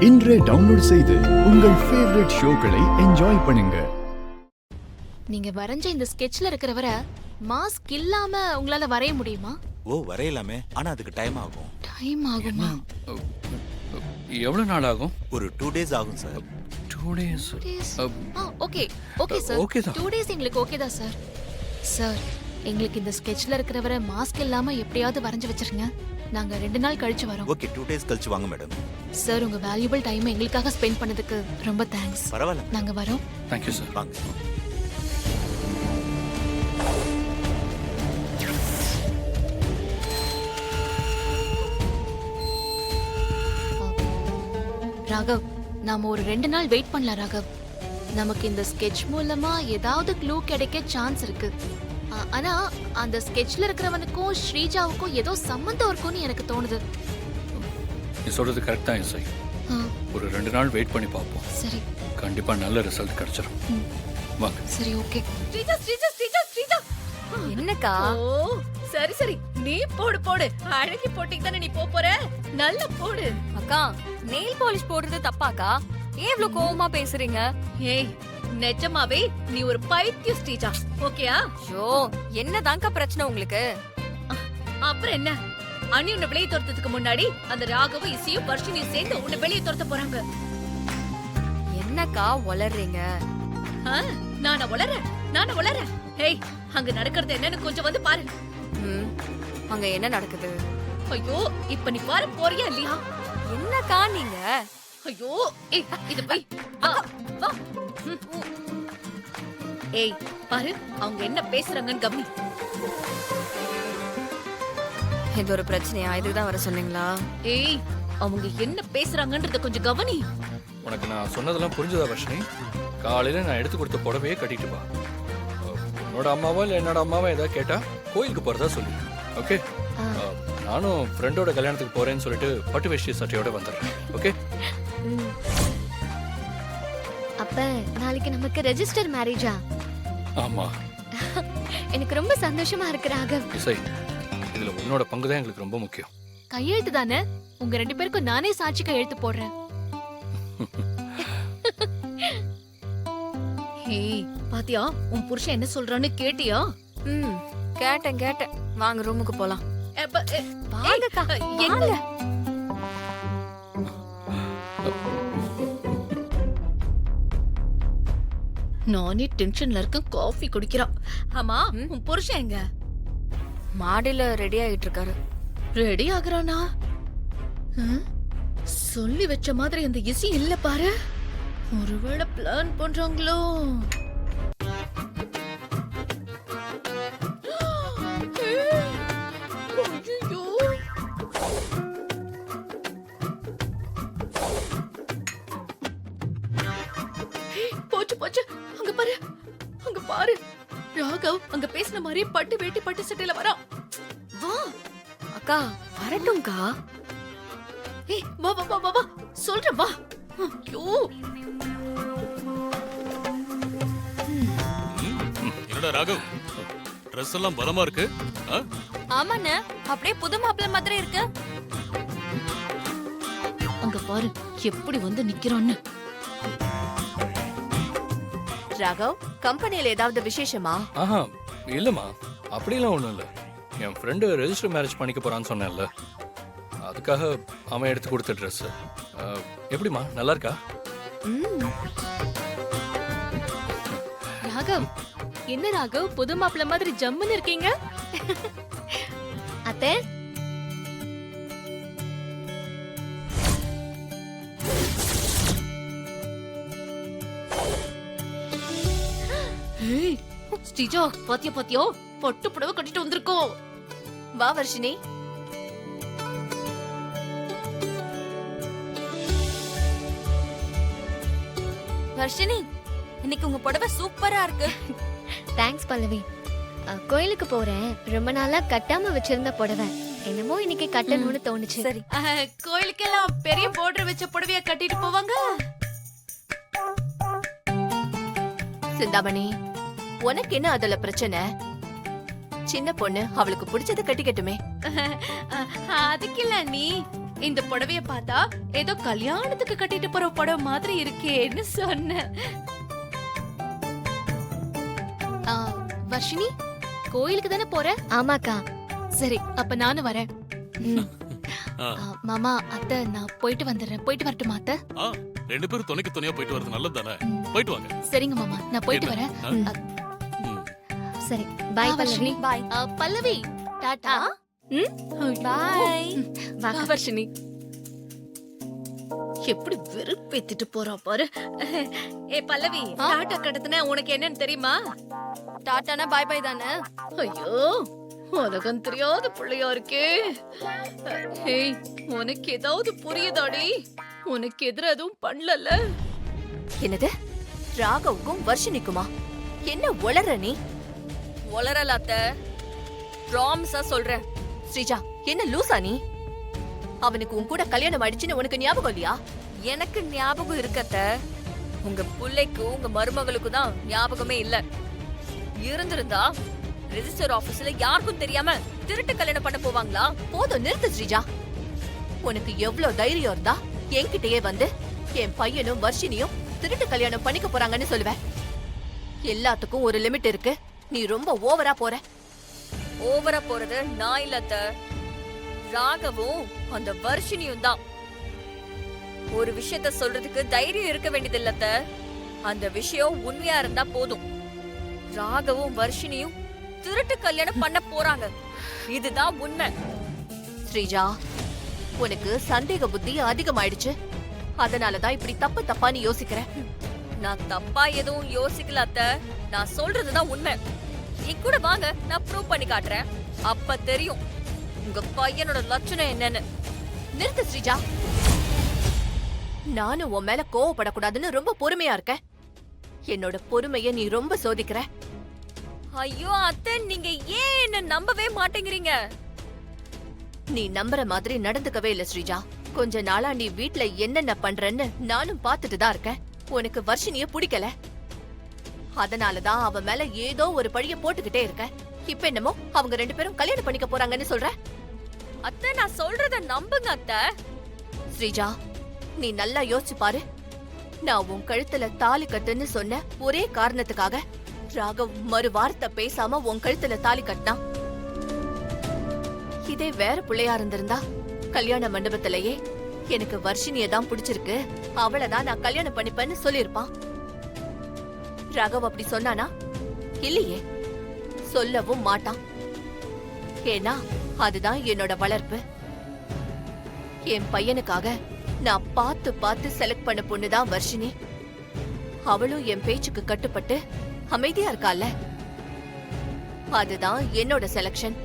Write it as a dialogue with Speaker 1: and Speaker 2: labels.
Speaker 1: இன்றே டவுன்லோட் செய்து உங்கள் ஃபேவரட் ஷோக்களை என்ஜாய் பண்ணுங்க.
Speaker 2: நீங்க வரைஞ்ச இந்த ஸ்கெட்ச்ல இருக்கிறவரை மாஸ்க் இல்லாம உங்களால வரைய முடியுமா?
Speaker 3: வரையலாமே, ஆனா அதுக்கு டைம் ஆகும்.
Speaker 2: டைம் ஆகுமா?
Speaker 4: எவ்வளவு நாள் ஆகும்?
Speaker 3: ஒரு 2 days ஆகும் sir.
Speaker 4: 2 days.
Speaker 2: Okay sir.
Speaker 4: Okay தான்.
Speaker 2: 2 days எங்களுக்கு ஓகே தான் சார். சார், எங்களுக்கு இந்த ஸ்கெட்ச்ல இருக்கிறவரை மாஸ்க் இல்லாம எப்படியாவது வரைஞ்சு வச்சிருங்க. நாங்க 2 நாள் கழிச்சு வரோம்.
Speaker 3: ஓகே, 2 days கழிச்சு வாங்க மேடம்.
Speaker 2: சார், உங்க வேல்யூபிள் டைம் எங்களுக்காக ஸ்பெண்ட் பண்ணதுக்கு ரொம்ப தேங்க்ஸ்.
Speaker 3: பரவாயில்ல,
Speaker 2: நாங்க வரோம்.
Speaker 4: Thank you sir.
Speaker 3: வாங்க.
Speaker 2: ராகவ், நாம ஒரு 2 நாள் வெயிட் பண்ணலாம் ராகவ். நமக்கு இந்த ஸ்கெட்ச் மூலமா ஏதாவது க்ளூ கிடைக்க சான்ஸ் இருக்கு. ஆனா அந்த ஸ்கெட்ச்ல இருக்கிறவனுக்கும் ஸ்ரீஜாவுக்கும் ஏதோ சம்பந்தம் இருக்கும்னு எனக்கு தோணுது.
Speaker 4: நீ சொல்றது கரெக்ட் தான் இசை. ஒரு 2 நாள் வெயிட் பண்ணி பார்ப்போம்.
Speaker 2: சரி,
Speaker 4: கண்டிப்பா நல்ல ரிசல்ட் கிடைச்சிரும். வாங்க.
Speaker 2: சரி, ஓகே.
Speaker 5: ஸ்ரீஜா
Speaker 6: என்னக்கா?
Speaker 5: ஓ சரி நீ போடு அழகி போட்டிக்கு தானே நீ போற, நல்ல போடு.
Speaker 6: அக்கா, நெயில் பாலிஷ் போடுறது தப்பாக்கா? ஏன் இவ்ளோ கோவமா பேசுறீங்க?
Speaker 5: ஏய், நிஜமாவே நீ ஒரு பைத்தியம் ஸ்ரீஜா, ஓகேயா?
Speaker 6: ஐயோ, என்னதான்க்கா பிரச்சனை உங்களுக்கு?
Speaker 5: அப்புறம் என்ன, அனி உன்னை வெளியே துரத்துறதுக்கு முன்னாடி அந்த ராகவும் இசையும் வர்ஷினியும் சேர்ந்து உன்னை வெளியே துரத்த போறாங்க.
Speaker 6: என்னக்கா வளர்றீங்க?
Speaker 5: நான வளரேன். ஹேய், அங்க நடக்கிறது என்னன்னு கொஞ்சம் வந்து பாரு.
Speaker 6: அங்க என்ன நடக்குது?
Speaker 5: ஐயோ, இப்ப நீ பாரு, போறியா இல்லையா?
Speaker 6: என்னக்கா நீங்க?
Speaker 5: ஐயோ, ஏய், இது போய் வா. ஏய், பாரு, அவங்க என்ன பேசுறாங்கன்னு கவனி.
Speaker 6: இது ஒரு பிரச்சனையா? இதுதான் வர சொன்னீங்களா?
Speaker 5: ஏய், அவங்க என்ன பேசுறாங்கன்றத கொஞ்சம் கவனி.
Speaker 4: உனக்கு நான் சொன்னதெல்லாம் புரிஞ்சதா வர்ஷினி? காலையில நான் எடுத்து கொடுத்த புடவையே கட்டிட்டு வா. உன்னோட அம்மாவா இல்ல என்னோட அம்மாவா ஏதாவது கேட்டா கோயிலுக்கு போறதா சொல்லு. ஓகே? நானும் ஃப்ரெண்டோட கல்யாணத்துக்கு போறேன்னு சொல்லிட்டு பட்டு வேஷ்டி சட்டையோட வந்துடுறேன். ஓகே?
Speaker 7: அப்ப நாளைக்கு நமக்கு ரெஜிஸ்டர் மேரேஜா?
Speaker 4: ஆமா.
Speaker 7: எனக்கு ரொம்ப சந்தோஷமா இருக்கு ராகவ்.
Speaker 4: இசை, இதுல உன்னோட பங்கு தான் எங்களுக்கு ரொம்ப முக்கியம்.
Speaker 2: கையெழுத்து தானே, உங்க 2 பேருக்கும் நானே சாட்சி கையெழுத்து போடுறேன்.
Speaker 5: ஏய், பாத்தியா உன் புருஷன் என்ன சொல்றான்னு கேட்டியா?
Speaker 6: கேட்டேன். வாங்க ரூமுக்கு போலாம்.
Speaker 5: வாங்கக்கா.
Speaker 6: எங்க?
Speaker 5: நானே டென்ஷன்ல இருக்கேன், காஃபி குடிக்கிறா. ஆமா, உன் புருஷன் எங்க?
Speaker 6: மாடியில ரெடி ஆயிட்டு இருக்காரு.
Speaker 5: ரெடி ஆகுறானா? சொல்லி வச்ச மாதிரி அந்த இசி இல்ல பாரு. ஒருவேளை பிளான் பண்றாங்களோ? போச்சு, அங்க பாரு. ராகவ் அங்க பேசின மாதிரி பட்டு வேட்டி பட்டு சட்டையில வரான். வா
Speaker 6: அக்கா, வரட்டும்க்கா.
Speaker 5: ஏய், வா சொல்றேன், வா. ஐயோ,
Speaker 8: என்னடா ராகவ், ட்ரெஸ் எல்லாம் பலமா இருக்கு.
Speaker 6: ஆமாண்ணே, அப்படியே புது மாப்பிள்ளை மாதிரி இருக்கு.
Speaker 5: அங்க பாரு எப்படி வந்து நிக்கிறான்னு.
Speaker 6: ராகவ், கம்பெனில ஏதாவது விசேஷமா?
Speaker 4: ஆஹா, இல்லம்மா, அப்படிலாம் ஒண்ணும் இல்ல. என் ஃப்ரெண்டு ரெஜிஸ்டர் மேரேஜ் பண்ணிக்க போறான்னு சொன்னேன்ல, அதுக்காக அவன் எடுத்து கொடுத்த ட்ரெஸ். எப்படிமா, நல்லா இருக்கா?
Speaker 2: ராகவ், என்ன ராகவ், புது மாப்பிள்ள மாதிரி ஜம்முன்னு இருக்கீங்க.
Speaker 7: அத்தை,
Speaker 5: ஏய், ஸ்ரீஜா, பாத்தியா பட்டு புடவை கட்டிட்டு வந்திருக்கோம்.
Speaker 6: வா வர்ஷினி. வர்ஷினி, இன்னைக்கு உங்க புடவை சூப்பரா இருக்கு.
Speaker 7: தேங்க்ஸ் பல்லவி. கோயிலுக்கு போறேன். ரொம்ப நாளா கட்டாம வச்சிருந்த புடவை என்னமோ இன்னைக்கு கட்டணும்னு தோணுச்சு.
Speaker 6: சரி,
Speaker 5: கோயிலுக்கெல்லாம் பெரிய போர்டர் வச்ச புடவைய கட்டிட்டு போவாங்க.
Speaker 6: சிந்தாமணி, உனக்கு என்ன அதுல பிரச்சனை? சின்ன பொண்ணு அவளுக்கு பிடிச்சத கட்டிக்கட்டுமே.
Speaker 5: அதுக்கு இல்ல நீ இந்த புடவைய பார்த்தா ஏதோ கல்யாணத்துக்கு கட்டிட்டு போற புடவை மாதிரி இருக்கேன்னு சொன்னேன்.
Speaker 2: ஆ, வர்ஷினி கோயிலுக்கு தானே போற?
Speaker 7: ஆமாக்கா.
Speaker 2: சரி அப்ப நானும் வரேன்.
Speaker 7: ம்.
Speaker 2: மாமா அத்தை நான் போயிட்டு வந்துடுறேன். போயிட்டு வரட்டுமா அத்தை?
Speaker 8: ஆ, ரெண்டு பேரும் துணைக்கு துணையா போயிட்டு வரது நல்லது தானே. போயிட்டு வாங்க.
Speaker 2: சரிங்க மாமா நான் போயிட்டு
Speaker 8: என்ன?
Speaker 2: வரேன்.
Speaker 8: ஆ.
Speaker 2: அ,
Speaker 8: ம்.
Speaker 7: சரி பாய் பல்லவி.
Speaker 6: பாய்
Speaker 2: பல்லவி டாடா.
Speaker 6: பாய்.
Speaker 2: வா வர்ஷினி.
Speaker 5: எப்படி வெறுப்பேத்திட்டு போறா பாரு. ஏ பல்லவி, டாடா கடத்துன உனக்கு என்னன்னு தெரியுமா?
Speaker 6: டாட்டானா பாய் பாய் தானே.
Speaker 5: ஐயோ, உலகம் தெரியாத பிள்ளையா இருக்கே. ஏய், உனக்கு ஏதாவது புரியுதாடி? உனக்கு எதிர எதுவும் பண்ணல.
Speaker 9: என்னது? ராகவுக்கும் வர்ஷினிக்குமா? என்ன உளற நீ?
Speaker 6: ஒளரலாத்த ப்ராமிஸா சொல்றேன்.
Speaker 9: ஸ்ரீஜா, என்ன லூசா நீ? அவனுக்கு உன் கூட கல்யாணம் ஆயிடுச்சுன்னு உனக்கு ஞாபகம் இல்லையா?
Speaker 6: எனக்கு ஞாபகம் இருக்கத்த. உங்க புள்ளைக்கும் உங்க மருமகளுக்கும் தான் ஞாபகமே இல்ல. இருந்திருந்தா ரெஜிஸ்டர் ஆபீஸ்ல யாருக்கும் தெரியாம திருட்டு கல்யாணம் பண்ண போவாங்களா?
Speaker 9: போதும் நிறுத்து ஸ்ரீஜா. உனக்கு எவ்வளவு தைரியம் இருந்தா என்கிட்டயே வந்து என் பையனும் வர்ஷினியும் திருட்டு கல்யாணம் பண்ணிக்க போறாங்கன்னு சொல்லுவேன். எல்லாத்துக்கும் ஒரு லிமிட் இருக்கு. நீ ரொம்ப ஓவரா போற.
Speaker 6: ஓவரா போறது நான் இல்லத்த, ராகவும் அந்த வர்ஷினியும் தான். ஒரு விஷயத்த சொல்றதுக்கு தைரியம் இருக்க வேண்டியது இல்லத்த. அந்த விஷயம் உண்மையா இருந்தா போதும். ராகவும் வர்ஷினியும் திருட்டு கல்யாணம் பண்ண போறாங்க. இதுதான் உண்மை.
Speaker 9: ஸ்ரீஜா, உனக்கு சந்தேக புத்தி அதிகமாயிடுச்சு. அதனாலதான் இப்படி தப்பு தப்பா நீ யோசிக்கிற.
Speaker 6: நான் தப்பா எதுவும் யோசிக்கல அத்த. நான் சொல்றதுதான் உண்மை. நீ கூட வாங்க, நான் ப்ரூவ் பண்ணி காட்டுறேன். அப்ப தெரியும் உங்க பையனோட லட்சணம் என்னன்னு.
Speaker 9: நிறுத்து ஸ்ரீஜா. நானும் உன் மேல கோவப்படக்கூடாதுன்னு ரொம்ப பொறுமையா இருக்கேன். என்னோட பொறுமைய நீ ரொம்ப சோதிக்கிற.
Speaker 6: ஐயோ அத்தை, நீங்க ஏன் என்ன நம்பவே மாட்டேங்கிறீங்க?
Speaker 9: நீ நம்புற மாதிரி நடந்துக்கவே இல்ல ஸ்ரீஜா. கொஞ்ச நாளா நீ வீட்ல என்னென்ன பண்றன்னு நானும் பாத்துட்டு தான் இருக்கேன். உனக்கு வர்ஷினிய பிடிக்கல. அதனாலதான் அவ மேல ஏதோ ஒரு பழிய போட்டுக்கிட்டே இருக்க. இப்ப என்னமோ அவங்க ரெண்டு பேரும் கல்யாணம் பண்ணிக்க போறாங்கன்னு சொல்ற.
Speaker 6: அத்தை, நான் சொல்றத நம்புங்க அத்தை.
Speaker 9: ஸ்ரீஜா, நீ நல்லா யோசிச்சு பாரு. நான் உன் கழுத்துல தாலி கட்டுன்னு சொன்ன ஒரே காரணத்துக்காக ராகவ் மறு வார்த்தை பேசாம உன் கழுத்துல தாலி கட்டினா. இதே வேற பிள்ளையா இருந்திருந்தா கல்யாண மண்டபத்திலேயே எனக்கு வர்ஷினிய தான் பிடிச்சிருக்கு, அவளைதான் நான் கல்யாணம் பண்ணிப்பேன்னு சொல்லிருப்பான். ராகவ் அப்படி சொன்னானா? இல்லையே, சொல்லவும் மாட்டான். ஏன்னா அதுதான் என்னோட வளர்ப்பு. என் பையனுக்காக நான் பார்த்து பார்த்து செலக்ட் பண்ண பொண்ணுதான் வர்ஷினி. அவளும் என் பேச்சுக்கு கட்டுப்பட்டு அமைதியா இருக்கால. அதுதான் என்னோட செலக்ஷன்.